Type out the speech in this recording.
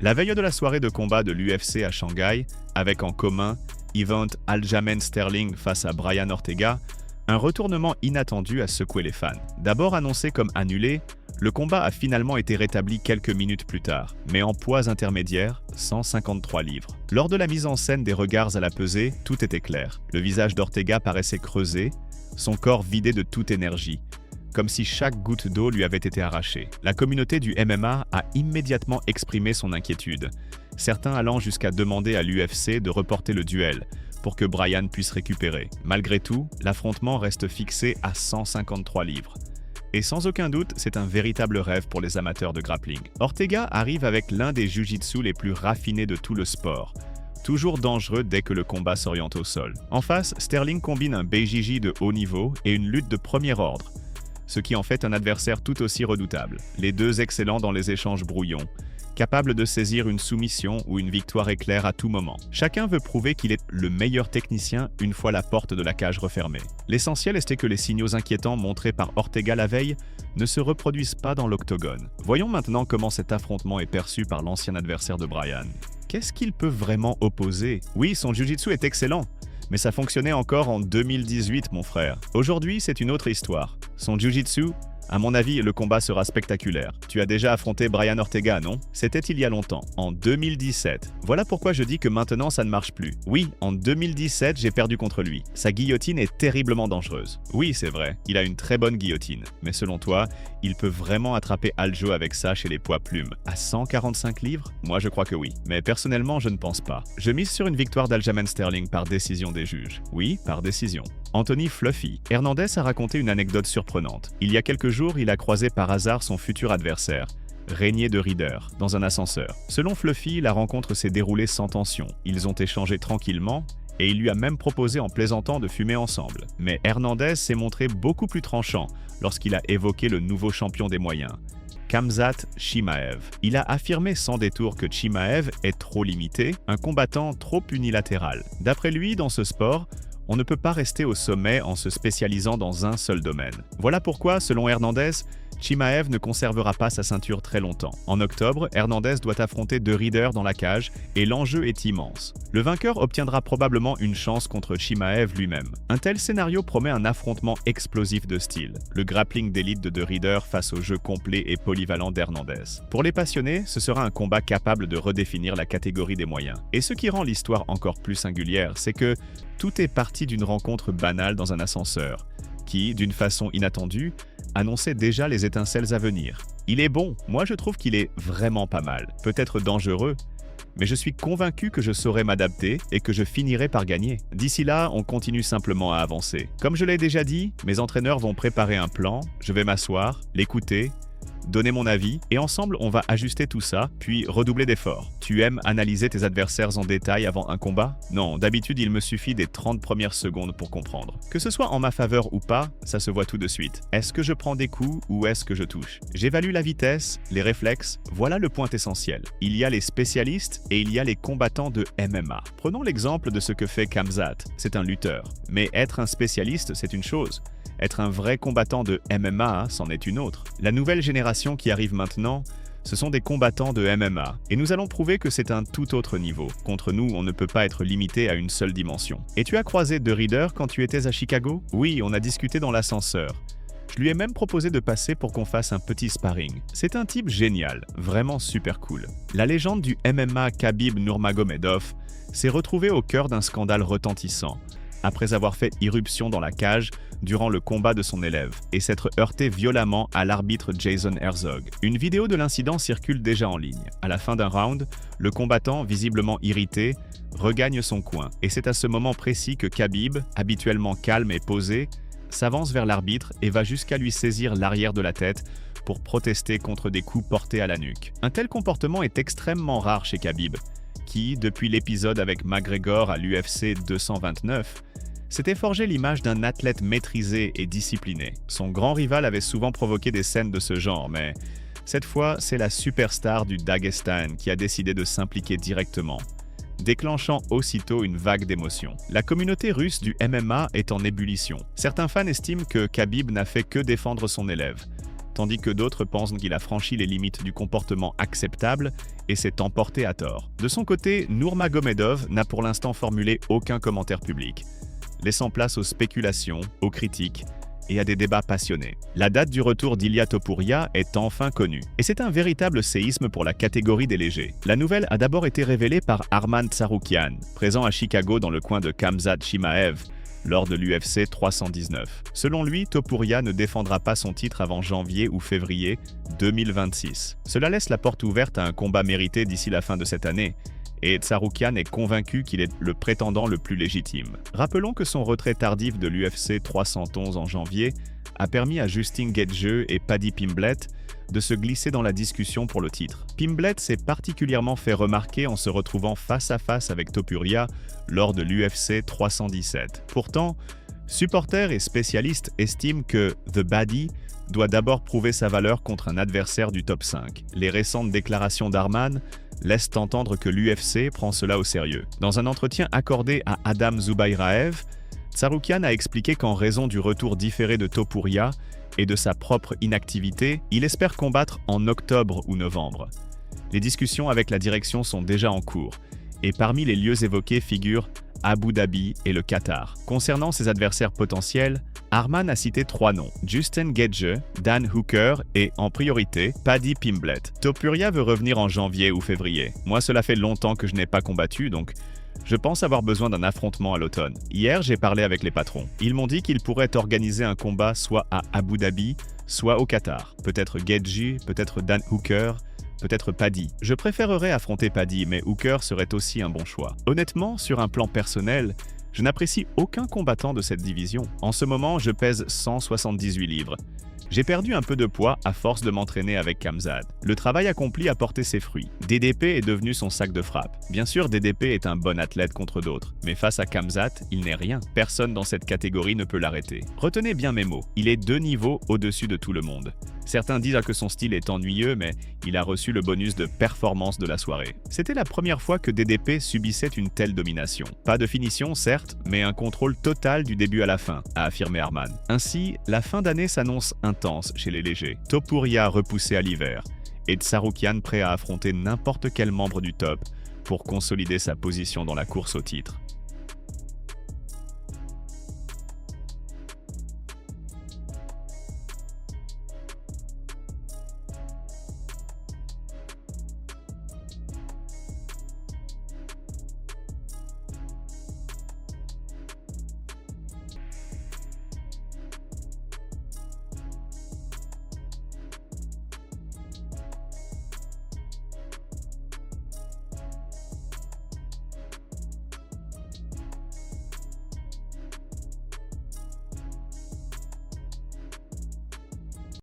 La veille de la soirée de combat de l'UFC à Shanghai, avec en commun Event Aljamain Sterling face à Brian Ortega, un retournement inattendu a secoué les fans. D'abord annoncé comme annulé, le combat a finalement été rétabli quelques minutes plus tard, mais en poids intermédiaire, 153 livres. Lors de la mise en scène des regards à la pesée, tout était clair. Le visage d'Ortega paraissait creusé, son corps vidé de toute énergie, comme si chaque goutte d'eau lui avait été arrachée. La communauté du MMA a immédiatement exprimé son inquiétude, certains allant jusqu'à demander à l'UFC de reporter le duel pour que Brian puisse récupérer. Malgré tout, l'affrontement reste fixé à 153 livres. Et sans aucun doute, c'est un véritable rêve pour les amateurs de grappling. Ortega arrive avec l'un des jiu-jitsu les plus raffinés de tout le sport, toujours dangereux dès que le combat s'oriente au sol. En face, Sterling combine un BJJ de haut niveau et une lutte de premier ordre, ce qui en fait un adversaire tout aussi redoutable. Les deux excellents dans les échanges brouillons, capables de saisir une soumission ou une victoire éclair à tout moment. Chacun veut prouver qu'il est le meilleur technicien une fois la porte de la cage refermée. L'essentiel était que les signaux inquiétants montrés par Ortega la veille ne se reproduisent pas dans l'octogone. Voyons maintenant comment cet affrontement est perçu par l'ancien adversaire de Brian. Qu'est-ce qu'il peut vraiment opposer? Oui, son jiu-jitsu est excellent, mais ça fonctionnait encore en 2018, mon frère. Aujourd'hui, c'est une autre histoire. Son jiu-jitsu, à mon avis, le combat sera spectaculaire. Tu as déjà affronté Brian Ortega, non? C'était il y a longtemps, en 2017. Voilà pourquoi je dis que maintenant ça ne marche plus. Oui, en 2017, j'ai perdu contre lui. Sa guillotine est terriblement dangereuse. Oui, c'est vrai, il a une très bonne guillotine. Mais selon toi, il peut vraiment attraper Aljo avec ça chez les poids plumes? À 145 livres? Moi, je crois que oui. Mais personnellement, je ne pense pas. Je mise sur une victoire d'Aljamain Sterling par décision des juges. Oui, par décision. Anthony Fluffy Hernandez a raconté une anecdote surprenante. Il y a quelques jours, il a croisé par hasard son futur adversaire, Régnier de Rieder, dans un ascenseur. Selon Fluffy, la rencontre s'est déroulée sans tension. Ils ont échangé tranquillement et il lui a même proposé en plaisantant de fumer ensemble. Mais Hernandez s'est montré beaucoup plus tranchant lorsqu'il a évoqué le nouveau champion des moyens, Khamzat Chimaev. Il a affirmé sans détour que Chimaev est trop limité, un combattant trop unilatéral. D'après lui, dans ce sport, on ne peut pas rester au sommet en se spécialisant dans un seul domaine. Voilà pourquoi, selon Hernandez, Chimaev ne conservera pas sa ceinture très longtemps. En octobre, Hernandez doit affronter De Rieder dans la cage et l'enjeu est immense. Le vainqueur obtiendra probablement une chance contre Chimaev lui-même. Un tel scénario promet un affrontement explosif de style, le grappling d'élite de Rieder face au jeu complet et polyvalent d'Hernandez. Pour les passionnés, ce sera un combat capable de redéfinir la catégorie des moyens. Et ce qui rend l'histoire encore plus singulière, c'est que tout est parti d'une rencontre banale dans un ascenseur, qui, d'une façon inattendue, annonçait déjà les étincelles à venir. Il est bon, moi je trouve qu'il est vraiment pas mal, peut-être dangereux, mais je suis convaincu que je saurai m'adapter et que je finirai par gagner. D'ici là, on continue simplement à avancer. Comme je l'ai déjà dit, mes entraîneurs vont préparer un plan, je vais m'asseoir, l'écouter, donner mon avis, et ensemble on va ajuster tout ça, puis redoubler d'efforts. Tu aimes analyser tes adversaires en détail avant un combat? Non, d'habitude il me suffit des 30 premières secondes pour comprendre. Que ce soit en ma faveur ou pas, ça se voit tout de suite. Est-ce que je prends des coups ou est-ce que je touche? J'évalue la vitesse, les réflexes, voilà le point essentiel. Il y a les spécialistes et il y a les combattants de MMA. Prenons l'exemple de ce que fait Khamzat, c'est un lutteur. Mais être un spécialiste, c'est une chose. Être un vrai combattant de MMA, c'en est une autre. La nouvelle génération qui arrive maintenant, ce sont des combattants de MMA. Et nous allons prouver que c'est un tout autre niveau. Contre nous, on ne peut pas être limité à une seule dimension. Et tu as croisé De Rieder quand tu étais à Chicago? Oui, on a discuté dans l'ascenseur. Je lui ai même proposé de passer pour qu'on fasse un petit sparring. C'est un type génial, vraiment super cool. La légende du MMA Khabib Nurmagomedov s'est retrouvée au cœur d'un scandale retentissant, après avoir fait irruption dans la cage durant le combat de son élève et s'être heurté violemment à l'arbitre Jason Herzog. Une vidéo de l'incident circule déjà en ligne. À la fin d'un round, le combattant, visiblement irrité, regagne son coin. Et c'est à ce moment précis que Khabib, habituellement calme et posé, s'avance vers l'arbitre et va jusqu'à lui saisir l'arrière de la tête pour protester contre des coups portés à la nuque. Un tel comportement est extrêmement rare chez Khabib, qui, depuis l'épisode avec McGregor à l'UFC 229, s'était forgé l'image d'un athlète maîtrisé et discipliné. Son grand rival avait souvent provoqué des scènes de ce genre, mais cette fois, c'est la superstar du Daghestan qui a décidé de s'impliquer directement, déclenchant aussitôt une vague d'émotions. La communauté russe du MMA est en ébullition. Certains fans estiment que Khabib n'a fait que défendre son élève, tandis que d'autres pensent qu'il a franchi les limites du comportement acceptable et s'est emporté à tort. De son côté, Nurmagomedov n'a pour l'instant formulé aucun commentaire public, laissant place aux spéculations, aux critiques et à des débats passionnés. La date du retour d'Ilia Topuria est enfin connue, et c'est un véritable séisme pour la catégorie des légers. La nouvelle a d'abord été révélée par Arman Tsarukyan, présent à Chicago dans le coin de Khamzat Chimaev, lors de l'UFC 319. Selon lui, Topuria ne défendra pas son titre avant janvier ou février 2026. Cela laisse la porte ouverte à un combat mérité d'ici la fin de cette année, et Tsarukyan est convaincu qu'il est le prétendant le plus légitime. Rappelons que son retrait tardif de l'UFC 311 en janvier a permis à Justin Gaethje et Paddy Pimblett de se glisser dans la discussion pour le titre. Pimblett s'est particulièrement fait remarquer en se retrouvant face à face avec Topuria lors de l'UFC 317. Pourtant, supporters et spécialistes estiment que The Baddy doit d'abord prouver sa valeur contre un adversaire du top 5. Les récentes déclarations d'Arman laissent entendre que l'UFC prend cela au sérieux. Dans un entretien accordé à Adam Zubairaev, Tsarukyan a expliqué qu'en raison du retour différé de Topuria et de sa propre inactivité, il espère combattre en octobre ou novembre. Les discussions avec la direction sont déjà en cours, et parmi les lieux évoqués figurent Abu Dhabi et le Qatar. Concernant ses adversaires potentiels, Arman a cité 3 noms, Justin Gaethje, Dan Hooker et, en priorité, Paddy Pimblett. Topuria veut revenir en janvier ou février. Moi, cela fait longtemps que je n'ai pas combattu, donc je pense avoir besoin d'un affrontement à l'automne. Hier, j'ai parlé avec les patrons. Ils m'ont dit qu'ils pourraient organiser un combat soit à Abu Dhabi, soit au Qatar. Peut-être Gaethje, peut-être Dan Hooker, peut-être Paddy. Je préférerais affronter Paddy, mais Hooker serait aussi un bon choix. Honnêtement, sur un plan personnel, je n'apprécie aucun combattant de cette division. En ce moment, je pèse 178 livres. J'ai perdu un peu de poids à force de m'entraîner avec Khamzat. Le travail accompli a porté ses fruits. DDP est devenu son sac de frappe. Bien sûr, DDP est un bon athlète contre d'autres, mais face à Khamzat, il n'est rien. Personne dans cette catégorie ne peut l'arrêter. Retenez bien mes mots, il est 2 niveaux au-dessus de tout le monde. Certains disent que son style est ennuyeux, mais il a reçu le bonus de performance de la soirée. C'était la première fois que DDP subissait une telle domination. Pas de finition, certes, mais un contrôle total du début à la fin, a affirmé Arman. Ainsi, la fin d'année s'annonce intense chez les légers. Topuria repoussé à l'hiver, et Tsarukyan prêt à affronter n'importe quel membre du top pour consolider sa position dans la course au titre.